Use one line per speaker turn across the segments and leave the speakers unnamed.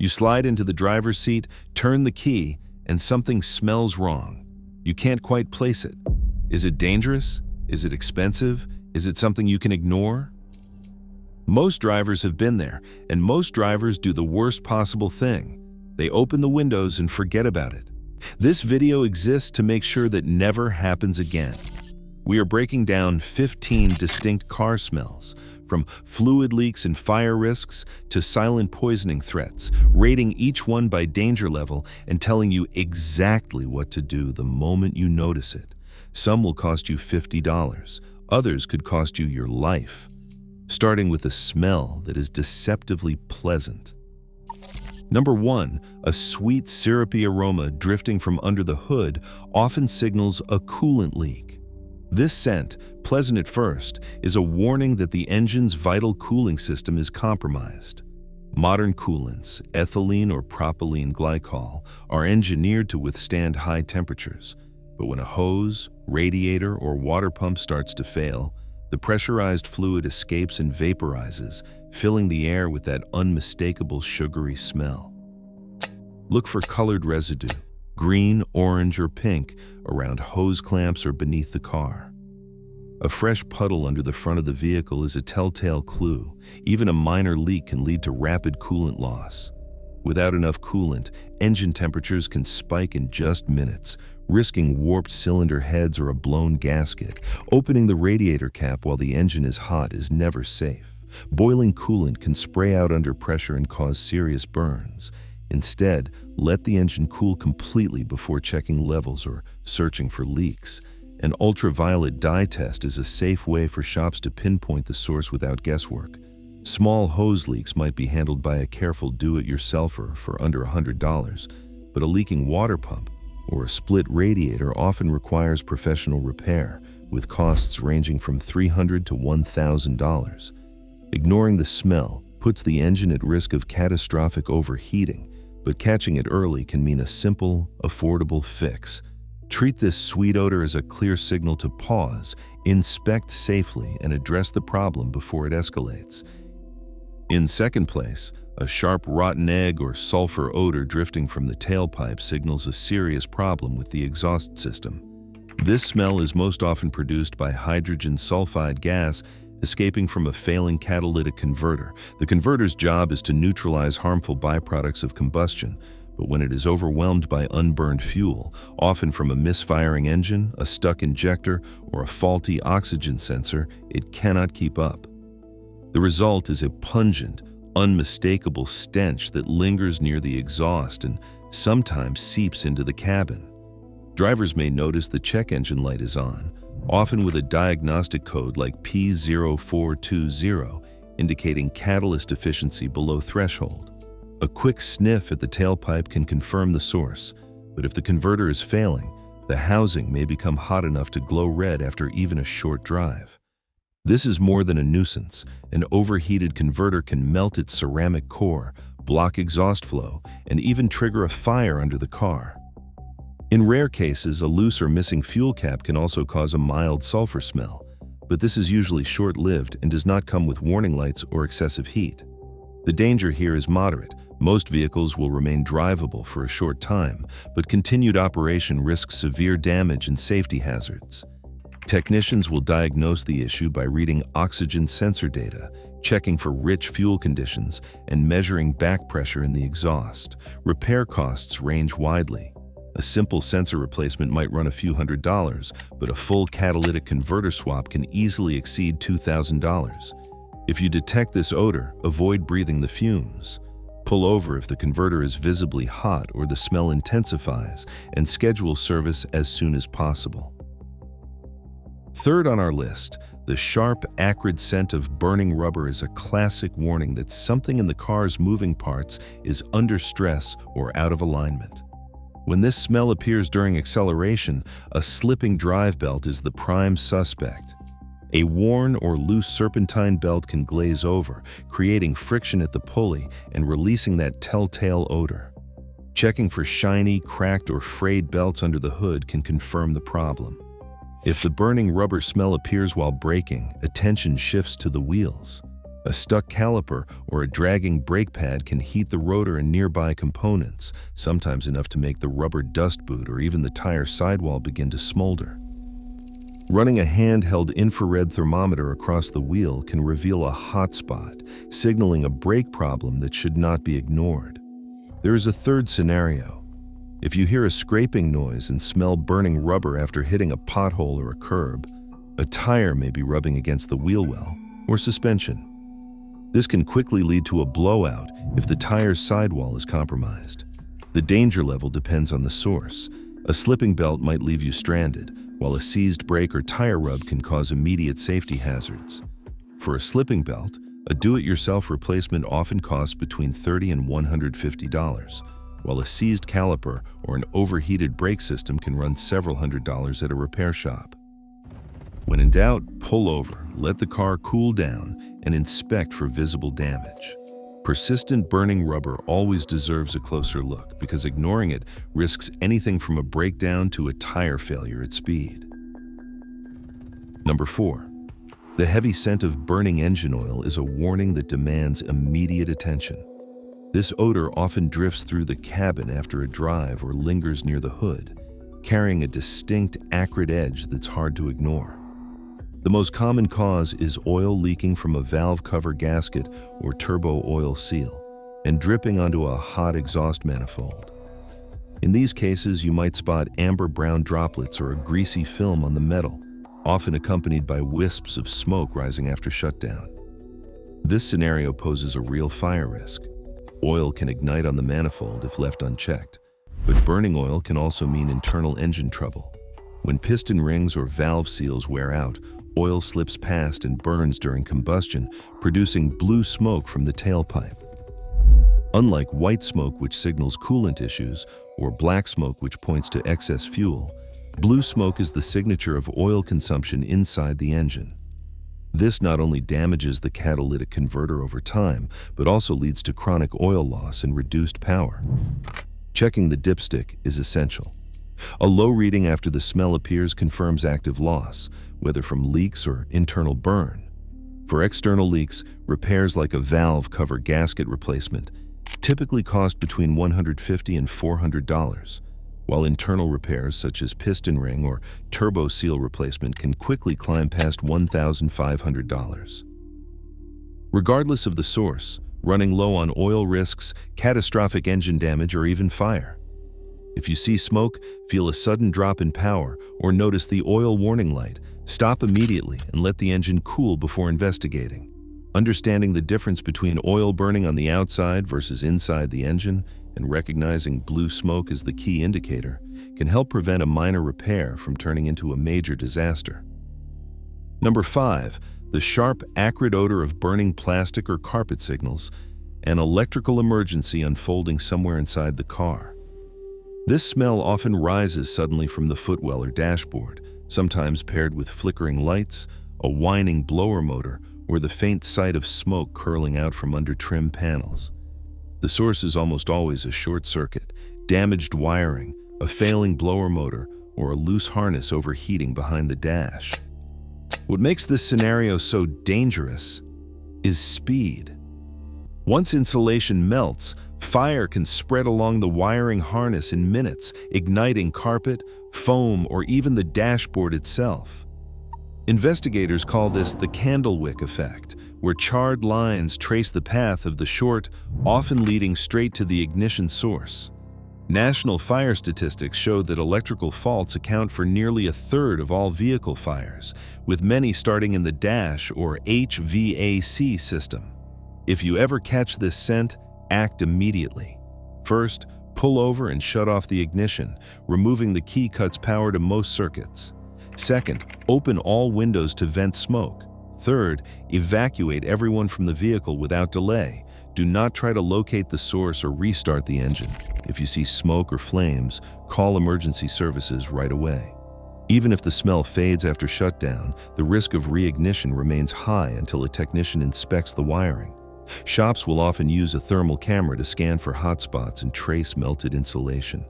You slide into the driver's seat, turn the key, and something smells wrong. You can't quite place it. Is it dangerous? Is it expensive? Is it something you can ignore? Most drivers have been there, and most drivers do the worst possible thing. They open the windows and forget about it. This video exists to make sure that never happens again. We are breaking down 15 distinct car smells, from fluid leaks and fire risks to silent poisoning threats, rating each one by danger level and telling you exactly what to do the moment you notice it. Some will cost you $50, others could cost you your life. Starting with a smell that is deceptively pleasant. Number 1, a sweet syrupy aroma drifting from under the hood often signals a coolant leak. This scent, pleasant at first, is a warning that the engine's vital cooling system is compromised. Modern coolants, ethylene or propylene glycol, are engineered to withstand high temperatures. But when a hose, radiator, or water pump starts to fail, the pressurized fluid escapes and vaporizes, filling the air with that unmistakable sugary smell. Look for colored residue, green, orange, or pink, around hose clamps or beneath the car. A fresh puddle under the front of the vehicle is a telltale clue. Even a minor leak can lead to rapid coolant loss. Without enough coolant, engine temperatures can spike in just minutes, risking warped cylinder heads or a blown gasket. Opening the radiator cap while the engine is hot is never safe. Boiling coolant can spray out under pressure and cause serious burns. Instead, let the engine cool completely before checking levels or searching for leaks. An ultraviolet dye test is a safe way for shops to pinpoint the source without guesswork. Small hose leaks might be handled by a careful do-it-yourselfer for under $100, but a leaking water pump or a split radiator often requires professional repair, with costs ranging from $300 to $1,000. Ignoring the smell puts the engine at risk of catastrophic overheating, but catching it early can mean a simple, affordable fix. Treat this sweet odor as a clear signal to pause, inspect safely, and address the problem before it escalates. In second place, a sharp rotten egg or sulfur odor drifting from the tailpipe signals a serious problem with the exhaust system. This smell is most often produced by hydrogen sulfide gas escaping from a failing catalytic converter. The converter's job is to neutralize harmful byproducts of combustion, but when it is overwhelmed by unburned fuel, often from a misfiring engine, a stuck injector, or a faulty oxygen sensor, it cannot keep up. The result is a pungent, unmistakable stench that lingers near the exhaust and sometimes seeps into the cabin. Drivers may notice the check engine light is on, often with a diagnostic code like P0420, indicating catalyst efficiency below threshold. A quick sniff at the tailpipe can confirm the source, but if the converter is failing, the housing may become hot enough to glow red after even a short drive. This is more than a nuisance. An overheated converter can melt its ceramic core, block exhaust flow, and even trigger a fire under the car. In rare cases, a loose or missing fuel cap can also cause a mild sulfur smell, but this is usually short-lived and does not come with warning lights or excessive heat. The danger here is moderate. Most vehicles will remain drivable for a short time, but continued operation risks severe damage and safety hazards. Technicians will diagnose the issue by reading oxygen sensor data, checking for rich fuel conditions, and measuring back pressure in the exhaust. Repair costs range widely. A simple sensor replacement might run a few $100s, but a full catalytic converter swap can easily exceed $2,000. If you detect this odor, avoid breathing the fumes. Pull over if the converter is visibly hot or the smell intensifies, and schedule service as soon as possible. Third on our list, the sharp, acrid scent of burning rubber is a classic warning that something in the car's moving parts is under stress or out of alignment. When this smell appears during acceleration, a slipping drive belt is the prime suspect. A worn or loose serpentine belt can glaze over, creating friction at the pulley and releasing that telltale odor. Checking for shiny, cracked, or frayed belts under the hood can confirm the problem. If the burning rubber smell appears while braking, attention shifts to the wheels. A stuck caliper or a dragging brake pad can heat the rotor and nearby components, sometimes enough to make the rubber dust boot or even the tire sidewall begin to smolder. Running a handheld infrared thermometer across the wheel can reveal a hot spot, signaling a brake problem that should not be ignored. There is a third scenario. If you hear a scraping noise and smell burning rubber after hitting a pothole or a curb, a tire may be rubbing against the wheel well or suspension. This can quickly lead to a blowout if the tire's sidewall is compromised. The danger level depends on the source. A slipping belt might leave you stranded, while a seized brake or tire rub can cause immediate safety hazards. For a slipping belt, a do-it-yourself replacement often costs between $30 and $150, while a seized caliper or an overheated brake system can run several $100s at a repair shop. When in doubt, pull over, let the car cool down, and inspect for visible damage. Persistent burning rubber always deserves a closer look because ignoring it risks anything from a breakdown to a tire failure at speed. Number 4. The heavy scent of burning engine oil is a warning that demands immediate attention. This odor often drifts through the cabin after a drive or lingers near the hood, carrying a distinct, acrid edge that's hard to ignore. The most common cause is oil leaking from a valve cover gasket or turbo oil seal and dripping onto a hot exhaust manifold. In these cases, you might spot amber-brown droplets or a greasy film on the metal, often accompanied by wisps of smoke rising after shutdown. This scenario poses a real fire risk. Oil can ignite on the manifold if left unchecked, but burning oil can also mean internal engine trouble. When piston rings or valve seals wear out, oil slips past and burns during combustion, producing blue smoke from the tailpipe. Unlike white smoke, which signals coolant issues, or black smoke, which points to excess fuel, blue smoke is the signature of oil consumption inside the engine. This not only damages the catalytic converter over time, but also leads to chronic oil loss and reduced power. Checking the dipstick is essential. A low reading after the smell appears confirms active loss, whether from leaks or internal burn. For external leaks, repairs like a valve cover gasket replacement typically cost between $150 and $400, while internal repairs such as piston ring or turbo seal replacement can quickly climb past $1,500. Regardless of the source, running low on oil risks catastrophic engine damage or even fire. If you see smoke, feel a sudden drop in power, or notice the oil warning light, stop immediately and let the engine cool before investigating. Understanding the difference between oil burning on the outside versus inside the engine and recognizing blue smoke as the key indicator can help prevent a minor repair from turning into a major disaster. Number 5. The sharp, acrid odor of burning plastic or carpet signals an electrical emergency unfolding somewhere inside the car. This smell often rises suddenly from the footwell or dashboard, sometimes paired with flickering lights, a whining blower motor, or the faint sight of smoke curling out from under trim panels. The source is almost always a short circuit, damaged wiring, a failing blower motor, or a loose harness overheating behind the dash. What makes this scenario so dangerous is speed. Once insulation melts, fire can spread along the wiring harness in minutes, igniting carpet, foam, or even the dashboard itself. Investigators call this the candle wick effect, where charred lines trace the path of the short, often leading straight to the ignition source. National fire statistics show that electrical faults account for nearly a third of all vehicle fires, with many starting in the dash or HVAC system. If you ever catch this scent, act immediately. First, pull over and shut off the ignition. Removing the key cuts power to most circuits. Second, open all windows to vent smoke. Third, evacuate everyone from the vehicle without delay. Do not try to locate the source or restart the engine. If you see smoke or flames, call emergency services right away. Even if the smell fades after shutdown, the risk of reignition remains high until a technician inspects the wiring. Shops will often use a thermal camera to scan for hot spots and trace melted insulation.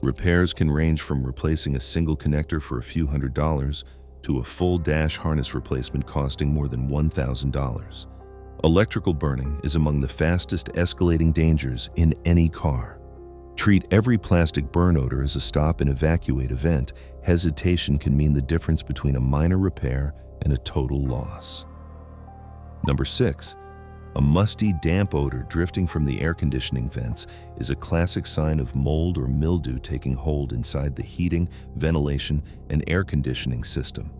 Repairs can range from replacing a single connector for a few $100s to a full dash harness replacement costing more than $1,000. Electrical burning is among the fastest escalating dangers in any car. Treat every plastic burn odor as a stop and evacuate event. Hesitation can mean the difference between a minor repair and a total loss. Number 6. A musty, damp odor drifting from the air conditioning vents is a classic sign of mold or mildew taking hold inside the heating, ventilation, and air conditioning system.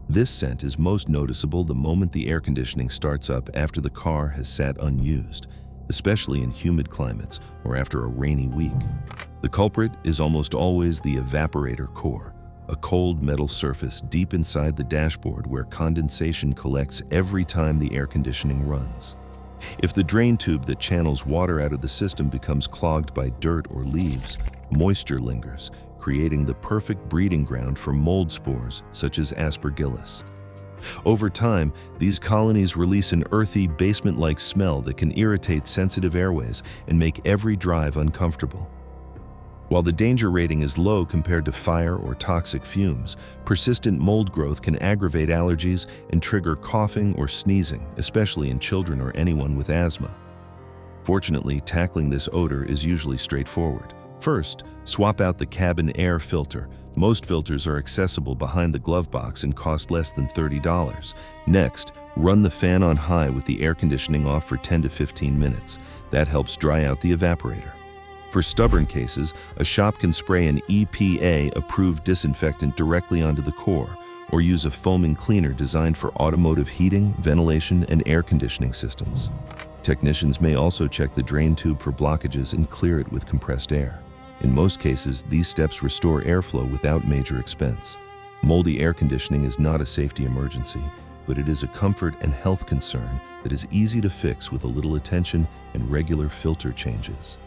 This scent is most noticeable the moment the air conditioning starts up after the car has sat unused, especially in humid climates or after a rainy week. The culprit is almost always the evaporator core, a cold metal surface deep inside the dashboard where condensation collects every time the air conditioning runs. If the drain tube that channels water out of the system becomes clogged by dirt or leaves, moisture lingers, creating the perfect breeding ground for mold spores such as Aspergillus. Over time, these colonies release an earthy, basement-like smell that can irritate sensitive airways and make every drive uncomfortable. While the danger rating is low compared to fire or toxic fumes, persistent mold growth can aggravate allergies and trigger coughing or sneezing, especially in children or anyone with asthma. Fortunately, tackling this odor is usually straightforward. First, swap out the cabin air filter. Most filters are accessible behind the glove box and cost less than $30. Next, run the fan on high with the air conditioning off for 10 to 15 minutes. That helps dry out the evaporator. For stubborn cases, a shop can spray an EPA-approved disinfectant directly onto the core, or use a foaming cleaner designed for automotive heating, ventilation, and air conditioning systems. Technicians may also check the drain tube for blockages and clear it with compressed air. In most cases, these steps restore airflow without major expense. Moldy air conditioning is not a safety emergency, but it is a comfort and health concern that is easy to fix with a little attention and regular filter changes.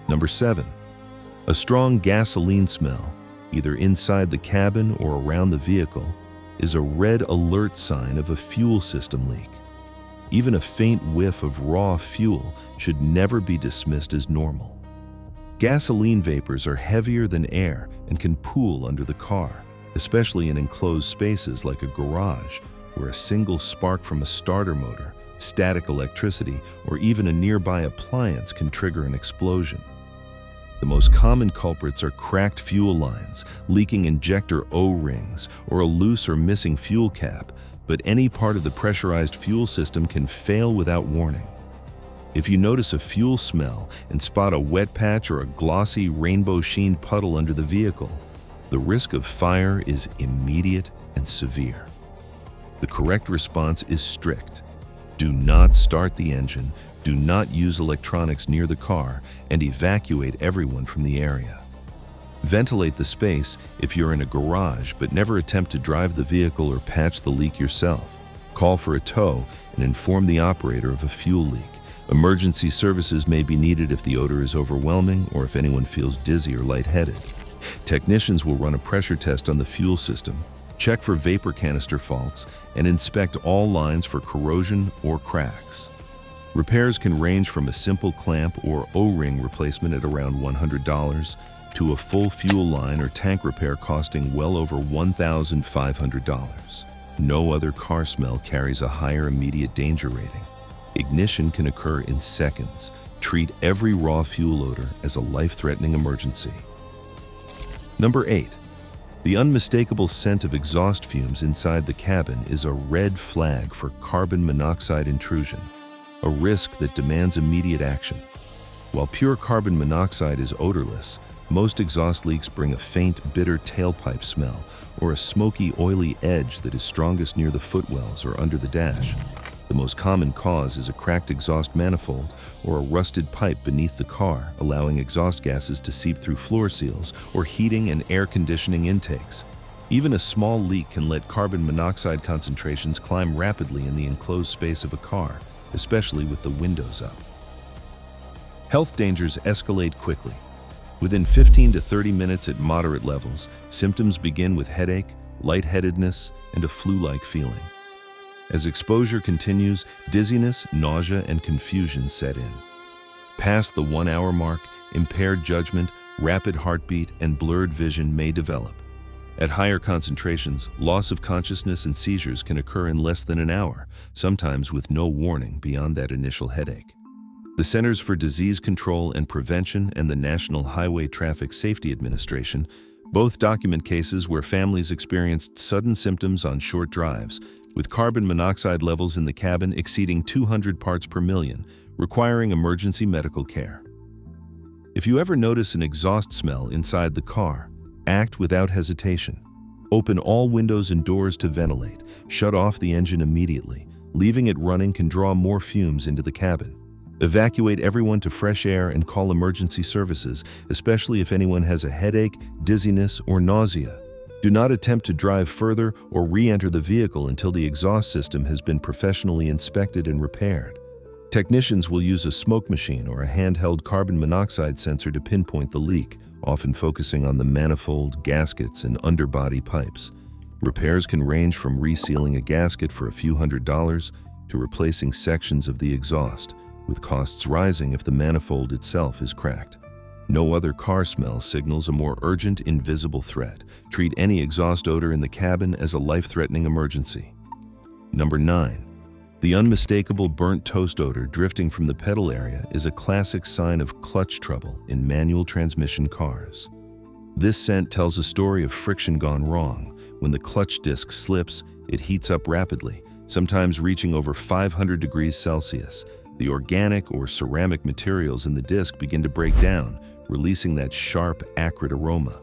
Number 7. A strong gasoline smell, either inside the cabin or around the vehicle, is a red alert sign of a fuel system leak. Even a faint whiff of raw fuel should never be dismissed as normal. Gasoline vapors are heavier than air and can pool under the car, especially in enclosed spaces like a garage, where a single spark from a starter motor, static electricity, or even a nearby appliance can trigger an explosion. The most common culprits are cracked fuel lines, leaking injector O-rings, or a loose or missing fuel cap, but any part of the pressurized fuel system can fail without warning. If you notice a fuel smell and spot a wet patch or a glossy rainbow-sheened puddle under the vehicle, the risk of fire is immediate and severe. The correct response is strict. Do not start the engine, do not use electronics near the car, and evacuate everyone from the area. Ventilate the space if you're in a garage, but never attempt to drive the vehicle or patch the leak yourself. Call for a tow and inform the operator of a fuel leak. Emergency services may be needed if the odor is overwhelming or if anyone feels dizzy or lightheaded. Technicians will run a pressure test on the fuel system, check for vapor canister faults, and inspect all lines for corrosion or cracks. Repairs can range from a simple clamp or O-ring replacement at around $100 to a full fuel line or tank repair costing well over $1,500. No other car smell carries a higher immediate danger rating. Ignition can occur in seconds. Treat every raw fuel odor as a life-threatening emergency. Number 8. The unmistakable scent of exhaust fumes inside the cabin is a red flag for carbon monoxide intrusion, a risk that demands immediate action. While pure carbon monoxide is odorless, most exhaust leaks bring a faint, bitter tailpipe smell or a smoky, oily edge that is strongest near the footwells or under the dash. The most common cause is a cracked exhaust manifold or a rusted pipe beneath the car, allowing exhaust gases to seep through floor seals or heating and air conditioning intakes. Even a small leak can let carbon monoxide concentrations climb rapidly in the enclosed space of a car, especially with the windows up. Health dangers escalate quickly. Within 15 to 30 minutes at moderate levels, symptoms begin with headache, lightheadedness, and a flu-like feeling. As exposure continues, dizziness, nausea, and confusion set in. Past the 1-hour mark, impaired judgment, rapid heartbeat, and blurred vision may develop. At higher concentrations, loss of consciousness and seizures can occur in less than an hour, sometimes with no warning beyond that initial headache. The Centers for Disease Control and Prevention and the National Highway Traffic Safety Administration both document cases where families experienced sudden symptoms on short drives, with carbon monoxide levels in the cabin exceeding 200 parts per million, requiring emergency medical care. If you ever notice an exhaust smell inside the car, act without hesitation. Open all windows and doors to ventilate. Shut off the engine immediately. Leaving it running can draw more fumes into the cabin. Evacuate everyone to fresh air and call emergency services, especially if anyone has a headache, dizziness, or nausea. Do not attempt to drive further or re-enter the vehicle until the exhaust system has been professionally inspected and repaired. Technicians will use a smoke machine or a handheld carbon monoxide sensor to pinpoint the leak, often focusing on the manifold, gaskets, and underbody pipes. Repairs can range from resealing a gasket for a few $100s to replacing sections of the exhaust, with costs rising if the manifold itself is cracked. No other car smell signals a more urgent, invisible threat. Treat any exhaust odor in the cabin as a life-threatening emergency. Number 9. The unmistakable burnt toast odor drifting from the pedal area is a classic sign of clutch trouble in manual transmission cars. This scent tells a story of friction gone wrong. When the clutch disc slips, it heats up rapidly, sometimes reaching over 500 degrees Celsius. The organic or ceramic materials in the disc begin to break down, releasing that sharp, acrid aroma.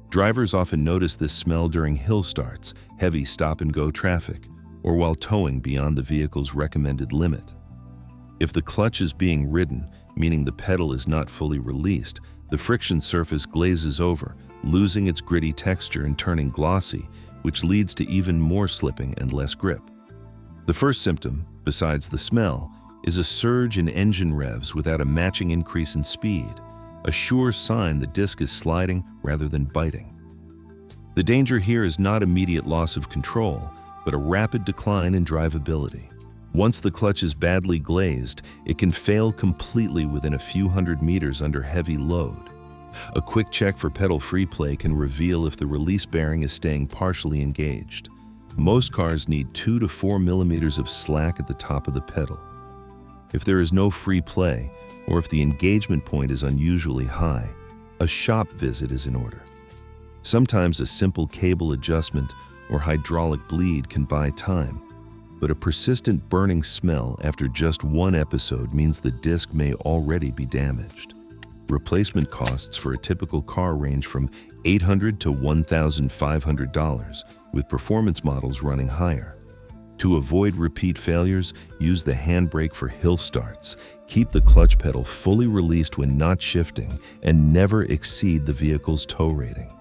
Drivers often notice this smell during hill starts, heavy stop-and-go traffic, or while towing beyond the vehicle's recommended limit. If the clutch is being ridden, meaning the pedal is not fully released, the friction surface glazes over, losing its gritty texture and turning glossy, which leads to even more slipping and less grip. The first symptom, besides the smell, is a surge in engine revs without a matching increase in speed, a sure sign the disc is sliding rather than biting. The danger here is not immediate loss of control, but a rapid decline in drivability. Once the clutch is badly glazed, it can fail completely within a few hundred meters under heavy load. A quick check for pedal free play can reveal if the release bearing is staying partially engaged. Most cars need 2 to 4 millimeters of slack at the top of the pedal. If there is no free play, or if the engagement point is unusually high, a shop visit is in order. Sometimes a simple cable adjustment or hydraulic bleed can buy time, but a persistent burning smell after just one episode means the disc may already be damaged. Replacement costs for a typical car range from $800 to $1,500, with performance models running higher. To avoid repeat failures, use the handbrake for hill starts. Keep the clutch pedal fully released when not shifting, and never exceed the vehicle's tow rating.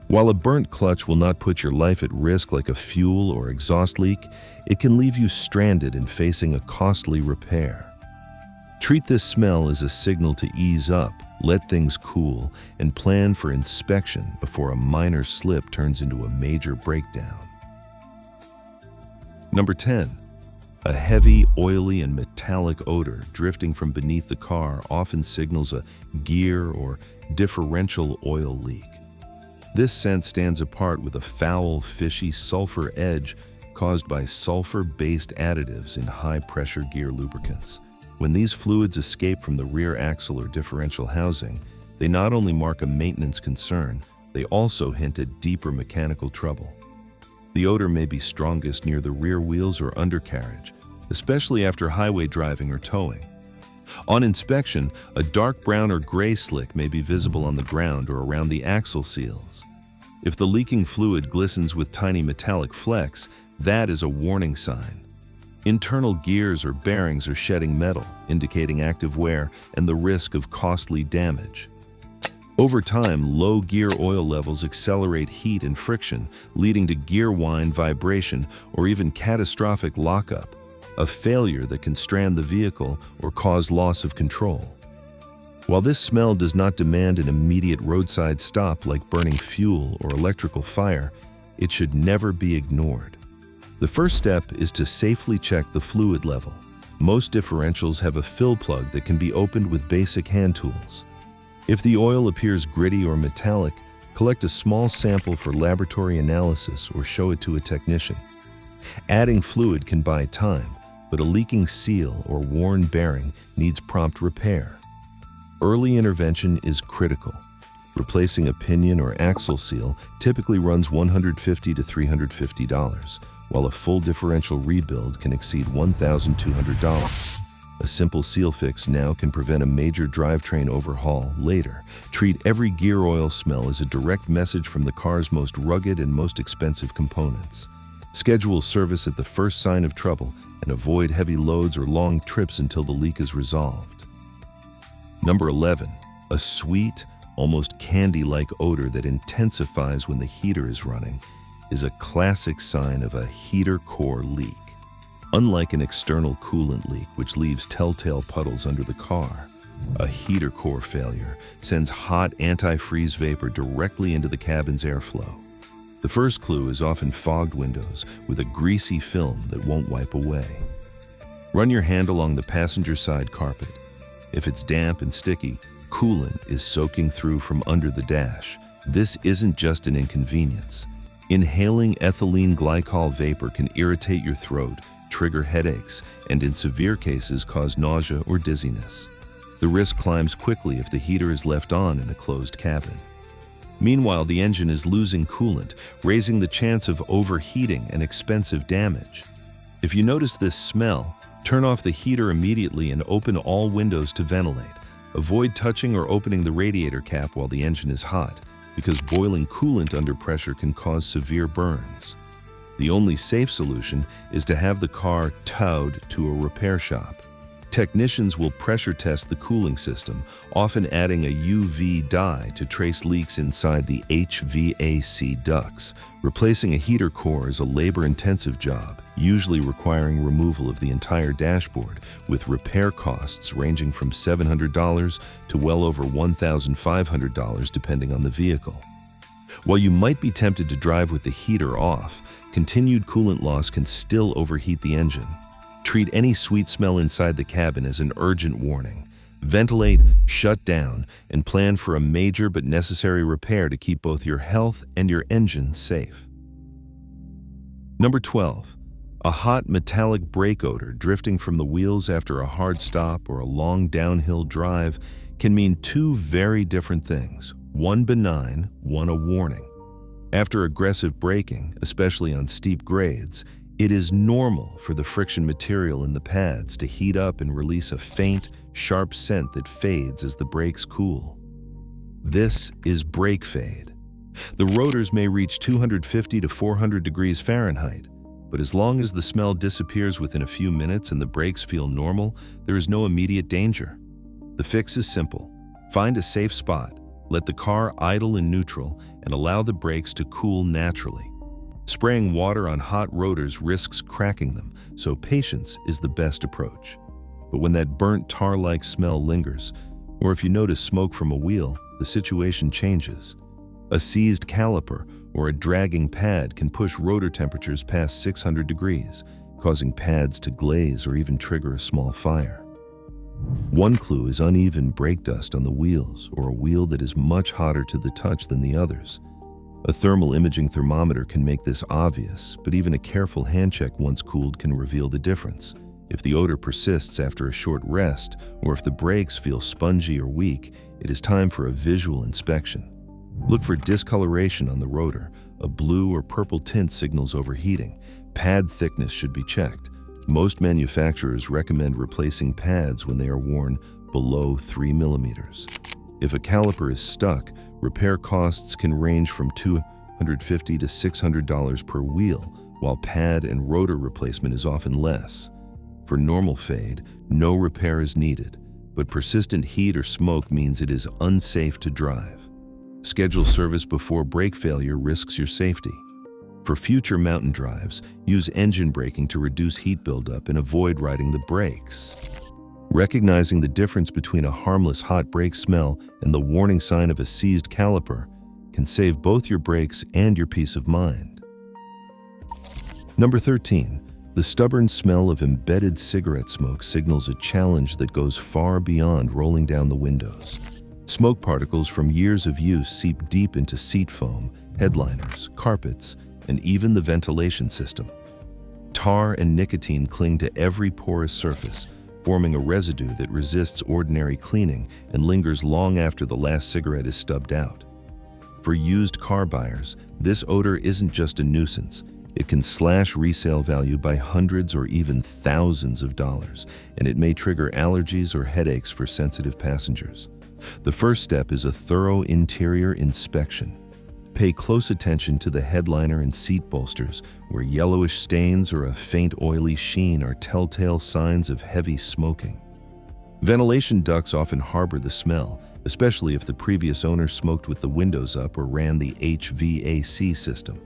While a burnt clutch will not put your life at risk like a fuel or exhaust leak, it can leave you stranded and facing a costly repair. Treat this smell as a signal to ease up, let things cool, and plan for inspection before a minor slip turns into a major breakdown. Number 10. A heavy, oily, and metallic odor drifting from beneath the car often signals a gear or differential oil leak. This scent stands apart with a foul, fishy sulfur edge caused by sulfur-based additives in high-pressure gear lubricants. When these fluids escape from the rear axle or differential housing, they not only mark a maintenance concern, they also hint at deeper mechanical trouble. The odor may be strongest near the rear wheels or undercarriage, especially after highway driving or towing. On inspection, a dark brown or gray slick may be visible on the ground or around the axle seals. If the leaking fluid glistens with tiny metallic flecks, that is a warning sign. Internal gears or bearings are shedding metal, indicating active wear and the risk of costly damage. Over time, low gear oil levels accelerate heat and friction, leading to gear whine, vibration, or even catastrophic lockup, a failure that can strand the vehicle or cause loss of control. While this smell does not demand an immediate roadside stop like burning fuel or electrical fire, it should never be ignored. The first step is to safely check the fluid level. Most differentials have a fill plug that can be opened with basic hand tools. If the oil appears gritty or metallic, Collect a small sample for laboratory analysis or show it to a technician. Adding fluid can buy time, but a leaking seal or worn bearing needs prompt repair. Early intervention is critical. Replacing a pinion or axle seal typically runs $150 to $350, while a full differential rebuild can exceed $1,200. A simple seal fix now can prevent a major drivetrain overhaul later. Treat every gear oil smell as a direct message from the car's most rugged and most expensive components. Schedule service at the first sign of trouble and avoid heavy loads or long trips until the leak is resolved. Number 11. A sweet, almost candy-like odor that intensifies when the heater is running is a classic sign of a heater core leak. Unlike an external coolant leak, which leaves telltale puddles under the car, a heater core failure sends hot antifreeze vapor directly into the cabin's airflow. The first clue is often fogged windows with a greasy film that won't wipe away. Run your hand along the passenger side carpet. If it's damp and sticky, coolant is soaking through from under the dash. This isn't just an inconvenience. Inhaling ethylene glycol vapor can irritate your throat, trigger headaches, and in severe cases cause nausea or dizziness. The risk climbs quickly if the heater is left on in a closed cabin. Meanwhile, the engine is losing coolant, raising the chance of overheating and expensive damage. If you notice this smell, turn off the heater immediately and open all windows to ventilate. Avoid touching or opening the radiator cap while the engine is hot, because boiling coolant under pressure can cause severe burns. The only safe solution is to have the car towed to a repair shop. Technicians will pressure test the cooling system, often adding a UV dye to trace leaks inside the HVAC ducts. Replacing a heater core is a labor-intensive job, usually requiring removal of the entire dashboard, with repair costs ranging from $700 to well over $1,500 depending on the vehicle. While you might be tempted to drive with the heater off, continued coolant loss can still overheat the engine. Treat any sweet smell inside the cabin as an urgent warning. Ventilate, shut down, and plan for a major but necessary repair to keep both your health and your engine safe. Number 12. A hot metallic brake odor drifting from the wheels after a hard stop or a long downhill drive can mean two very different things, one benign, one a warning. After aggressive braking, especially on steep grades, it is normal for the friction material in the pads to heat up and release a faint, sharp scent that fades as the brakes cool. This is brake fade. The rotors may reach 250 to 400 degrees Fahrenheit, but as long as the smell disappears within a few minutes and the brakes feel normal, there is no immediate danger. The fix is simple. Find a safe spot, let the car idle in neutral, and allow the brakes to cool naturally. Spraying water on hot rotors risks cracking them, so patience is the best approach. But when that burnt tar-like smell lingers, or if you notice smoke from a wheel, the situation changes. A seized caliper or a dragging pad can push rotor temperatures past 600 degrees, causing pads to glaze or even trigger a small fire. One clue is uneven brake dust on the wheels or a wheel that is much hotter to the touch than the others. A thermal imaging thermometer can make this obvious, but even a careful hand check once cooled can reveal the difference. If the odor persists after a short rest, or if the brakes feel spongy or weak, it is time for a visual inspection. Look for discoloration on the rotor. A blue or purple tint signals overheating. Pad thickness should be checked. Most manufacturers recommend replacing pads when they are worn below 3 millimeters. If a caliper is stuck, repair costs can range from $250 to $600 per wheel, while pad and rotor replacement is often less. For normal fade, no repair is needed, but persistent heat or smoke means it is unsafe to drive. Schedule service before brake failure risks your safety. For future mountain drives, use engine braking to reduce heat buildup and avoid riding the brakes. Recognizing the difference between a harmless hot brake smell and the warning sign of a seized caliper can save both your brakes and your peace of mind. Number 13. The stubborn smell of embedded cigarette smoke signals a challenge that goes far beyond rolling down the windows. Smoke particles from years of use seep deep into seat foam, headliners, carpets, and even the ventilation system. Tar and nicotine cling to every porous surface, forming a residue that resists ordinary cleaning and lingers long after the last cigarette is stubbed out. For used car buyers, this odor isn't just a nuisance. It can slash resale value by hundreds or even thousands of dollars, and it may trigger allergies or headaches for sensitive passengers. The first step is a thorough interior inspection. Pay close attention to the headliner and seat bolsters, where yellowish stains or a faint oily sheen are telltale signs of heavy smoking. Ventilation ducts often harbor the smell, especially if the previous owner smoked with the windows up or ran the HVAC system.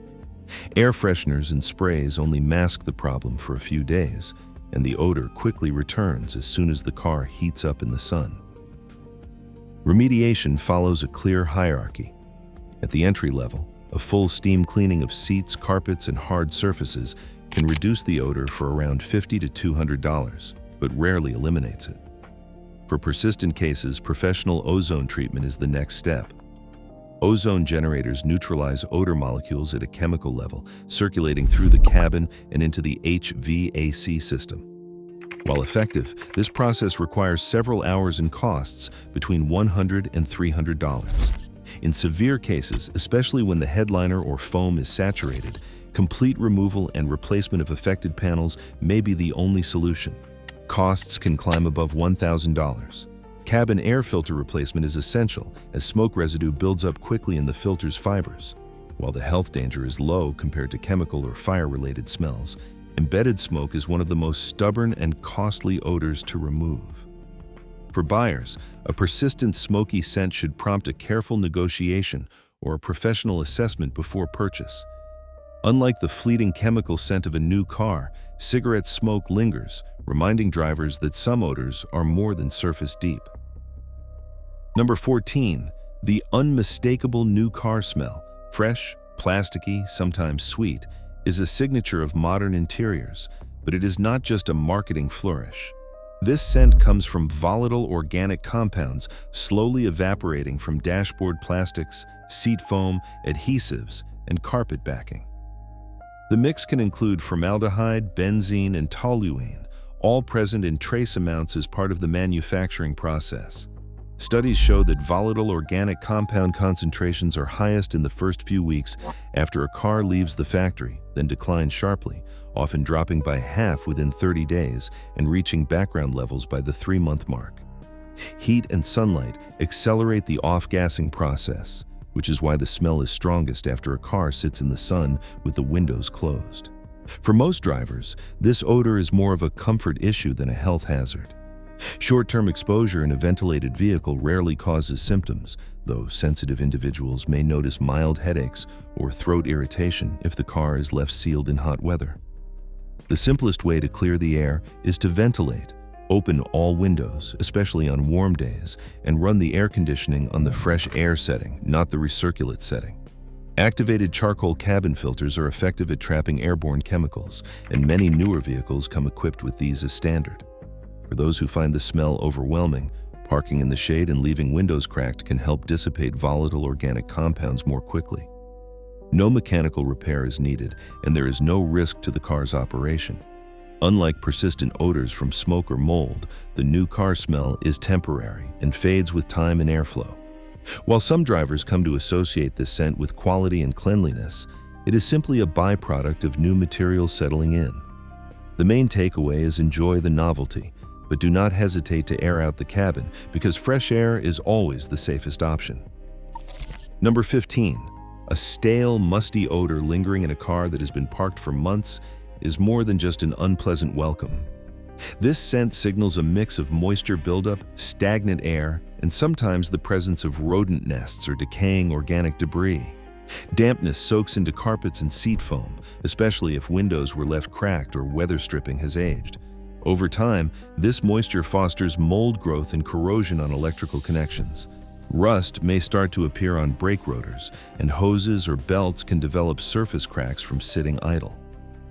Air fresheners and sprays only mask the problem for a few days, and the odor quickly returns as soon as the car heats up in the sun. Remediation follows a clear hierarchy. At the entry level, a full steam cleaning of seats, carpets, and hard surfaces can reduce the odor for around $50 to $200, but rarely eliminates it. For persistent cases, professional ozone treatment is the next step. Ozone generators neutralize odor molecules at a chemical level, circulating through the cabin and into the HVAC system. While effective, this process requires several hours and costs between $100 and $300. In severe cases, especially when the headliner or foam is saturated, complete removal and replacement of affected panels may be the only solution. Costs can climb above $1,000. Cabin air filter replacement is essential, as smoke residue builds up quickly in the filter's fibers. While the health danger is low compared to chemical or fire-related smells, embedded smoke is one of the most stubborn and costly odors to remove. For buyers, a persistent smoky scent should prompt a careful negotiation or a professional assessment before purchase. Unlike the fleeting chemical scent of a new car, cigarette smoke lingers, reminding drivers that some odors are more than surface deep. Number 14, the unmistakable new car smell. Fresh, plasticky, sometimes sweet, is a signature of modern interiors, but it is not just a marketing flourish. This scent comes from volatile organic compounds slowly evaporating from dashboard plastics, seat foam, adhesives, and carpet backing. The mix can include formaldehyde, benzene, and toluene, all present in trace amounts as part of the manufacturing process. Studies show that volatile organic compound concentrations are highest in the first few weeks after a car leaves the factory, then decline sharply, often dropping by half within 30 days and reaching background levels by the 3-month mark. Heat and sunlight accelerate the off-gassing process, which is why the smell is strongest after a car sits in the sun with the windows closed. For most drivers, this odor is more of a comfort issue than a health hazard. Short-term exposure in a ventilated vehicle rarely causes symptoms, though sensitive individuals may notice mild headaches or throat irritation if the car is left sealed in hot weather. The simplest way to clear the air is to ventilate. Open all windows, especially on warm days, and run the air conditioning on the fresh air setting, not the recirculate setting. Activated charcoal cabin filters are effective at trapping airborne chemicals, and many newer vehicles come equipped with these as standard. For those who find the smell overwhelming, parking in the shade and leaving windows cracked can help dissipate volatile organic compounds more quickly. No mechanical repair is needed, and there is no risk to the car's operation. Unlike persistent odors from smoke or mold, the new car smell is temporary and fades with time and airflow. While some drivers come to associate this scent with quality and cleanliness, it is simply a byproduct of new materials settling in. The main takeaway is enjoy the novelty, but do not hesitate to air out the cabin because fresh air is always the safest option. Number 15. A stale, musty odor lingering in a car that has been parked for months is more than just an unpleasant welcome. This scent signals a mix of moisture buildup, stagnant air, and sometimes the presence of rodent nests or decaying organic debris. Dampness soaks into carpets and seat foam, especially if windows were left cracked or weather stripping has aged. Over time, this moisture fosters mold growth and corrosion on electrical connections. Rust may start to appear on brake rotors, and hoses or belts can develop surface cracks from sitting idle.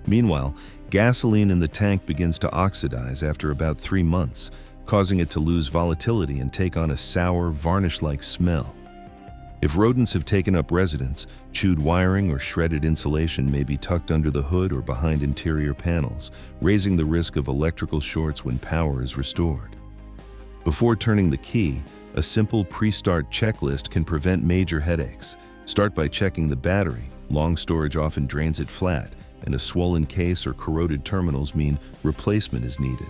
Meanwhile, gasoline in the tank begins to oxidize after about 3 months, causing it to lose volatility and take on a sour, varnish-like smell. If rodents have taken up residence, chewed wiring or shredded insulation may be tucked under the hood or behind interior panels, raising the risk of electrical shorts when power is restored. Before turning the key, a simple pre-start checklist can prevent major headaches. Start by checking the battery. Long storage often drains it flat, and a swollen case or corroded terminals mean replacement is needed.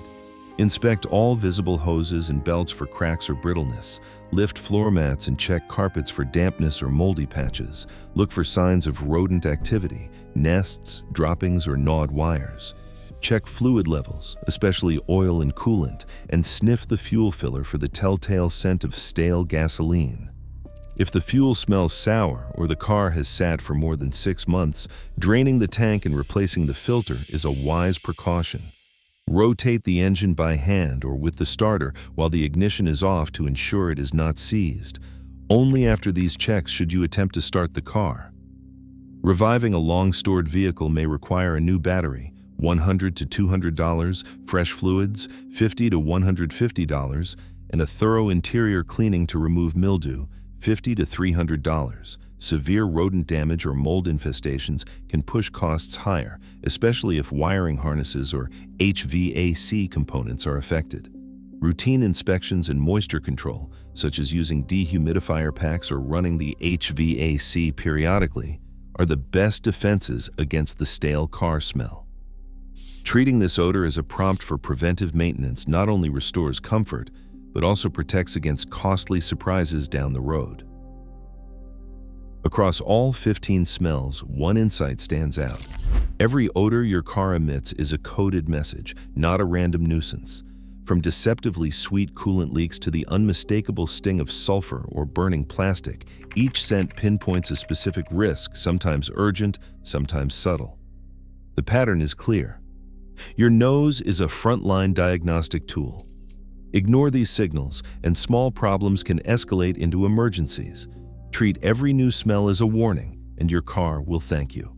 Inspect all visible hoses and belts for cracks or brittleness. Lift floor mats and check carpets for dampness or moldy patches. Look for signs of rodent activity, nests, droppings, or gnawed wires. Check fluid levels, especially oil and coolant, and sniff the fuel filler for the telltale scent of stale gasoline. If the fuel smells sour or the car has sat for more than 6 months, draining the tank and replacing the filter is a wise precaution. Rotate the engine by hand or with the starter while the ignition is off to ensure it is not seized. Only after these checks should you attempt to start the car. Reviving a long-stored vehicle may require a new battery, $100 to $200, fresh fluids, $50 to $150, and a thorough interior cleaning to remove mildew, $50 to $300. Severe rodent damage or mold infestations can push costs higher, especially if wiring harnesses or HVAC components are affected. Routine inspections and moisture control, such as using dehumidifier packs or running the HVAC periodically, are the best defenses against the stale car smell. Treating this odor as a prompt for preventive maintenance not only restores comfort, but also protects against costly surprises down the road. Across all 15 smells, one insight stands out. Every odor your car emits is a coded message, not a random nuisance. From deceptively sweet coolant leaks to the unmistakable sting of sulfur or burning plastic, each scent pinpoints a specific risk, sometimes urgent, sometimes subtle. The pattern is clear. Your nose is a frontline diagnostic tool. Ignore these signals, and small problems can escalate into emergencies. Treat every new smell as a warning, and your car will thank you.